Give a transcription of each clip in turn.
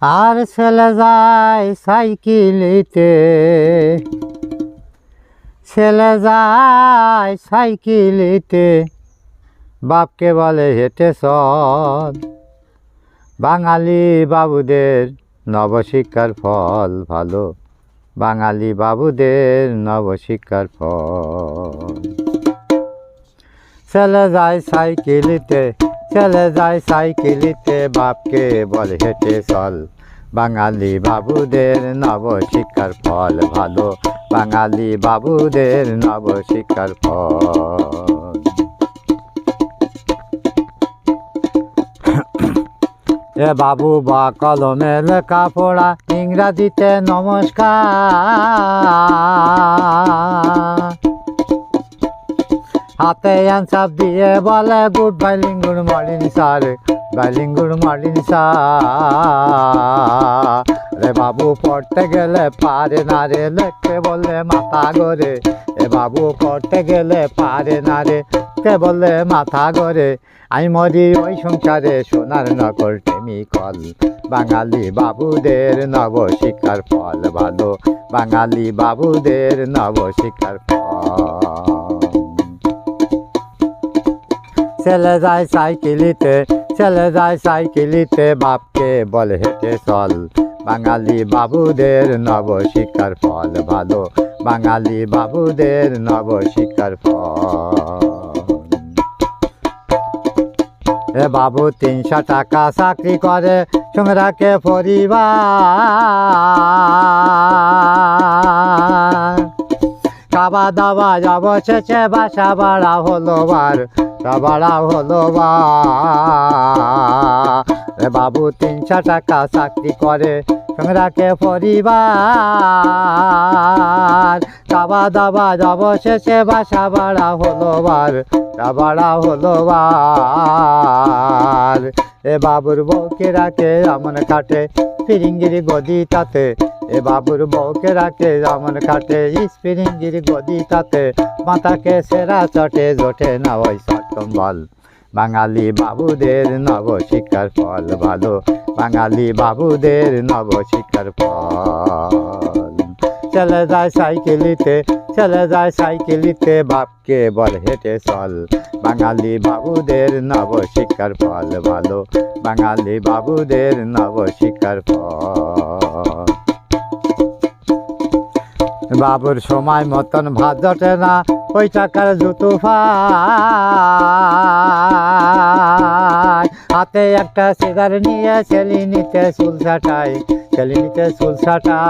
আর ছেলে যায় সাইকেলিতে, ছেলে যায় সাইকেলিতে, বাপকে বলে হেঁটে চল। বাঙালি বাবুদের নবশিক্ষার ফল ভালো, বাঙালি বাবুদের নবশিক্ষার ফল। ছেলে যায় সাইকেলিতে, ছেলে যায় সাইকেলিতে, বাপকে বলে হেঁটে চল। বাঙালি বাবুদের নবশিক্ষার ফল ভালো, বাঙালি বাবুদের নবশিক্ষার ফল। এ বাবু বা কলমে লেখাপড়া, ইংরাজিতে নমস্কার, হাতে অ্যান্সার দিয়ে বলে গুড বাইলিং গুড মর্নিং স্যার, বাইলিং গুড মর্নিং স্যার। রে বাবু পড়তে গেলে পারে না রে, লিখতে বললে মাথা গড়ে। এ বাবু পড়তে গেলে পারে না রে, লিখতে বললে মাথা গড়ে। আমি মরি ওই সংসারে সোনার নকল টেমিকল, বাঙালি বাবুদের নবশিক্ষার ফল ভালো, বাঙালি বাবুদের নবশিক্ষার ফল। ছেলে যায় সাইকেলিতে, ছেলে যায় সাইকেলিতে, বাপকে বলে হেঁটে চল। বাঙালি বাবুদের নবশিক্ষার ফল ভালো, বাঙালি বাবুদের নবশিক্ষার ফল। এ বাবু 300 টাকা চাকরি করে, সঙ্গে রাখে পরিবার। খাওয়া দাওয়া অবশেষে বাসা ভাড়া হলো বার, ভাড়া হলো বার। এ বাবু 300 টাকা চাকরি করে, সঙ্গে রাখে পরিবার। খাওয়া দাওয়া অবশেষে বাসা ভাড়া হলো বার, ভাড়া হলো বার। এ বাবুর বউকে রাখে আমন কাটে ফিরিঙ্গির গদিটাতে, এ বাবুর বউকে রাখে আমন কাটে স্প্রিঙ্গির গদিটাতে। মাথাকে সেরা চটে জোটে না ওই চট্টম্বল, বাঙালি বাবুদের নবশিক্ষার ফল ভালো, বাঙালি বাবুদের নবশিক্ষার ফল। ছেলে যায় সাইকেলিতে, ছেলে যায় সাইকেলিতে, বাপকে বল হেঁটে চল। বাঙালি বাবুদের নবশিক্ষার ফল ভালো, বাঙালি বাবুদের নবশিক্ষার ফল। বাবুর সময় মতন ভাত জটে না, ওই টাকার জুতো পায়। হাতে একটা সিগার নিয়ে ছেলে নিতে চুল ছাটায়, ছেলে নিতে চুল ছাটায়।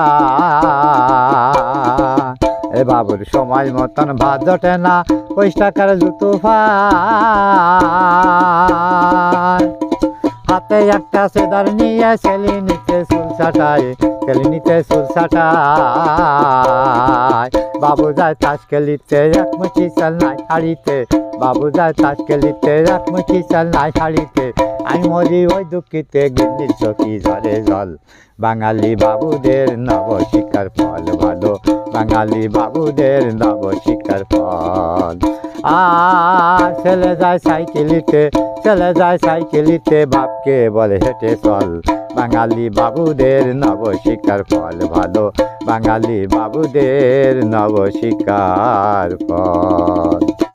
এ বাবুর সময় মতন ভাত জটে না, ওই টাকার জুতো পায়। হাতে একটা সেদার নিয়ে ছেলে নিতে চুল ছাটায়, ছেলে নিতে চুল ছাটায়। বাবু যায় তাস খেলিতে, এক মুঠি চাল নাই হাড়িতে, বাবু যায় তাস খেলিতে, এক মুঠি চাল নাই হাড়িতে। আমি মরি ওই দুঃখিতে, গিন্নির চোখি ঝরে জল, বাঙালি বাবুদের নবশিক্ষার ফল ভালো, বাঙালি বাবুদের নবশিক্ষার ফল। আর ছেলে যায় সাইকেলিতে, ছেলে যায় সাইকেলিতে, বাপকে বলে হেঁটে চল। বাঙালি বাবুদের নবশিক্ষার ফল ভালো, বাঙালি বাবুদের নবশিক্ষার ফল।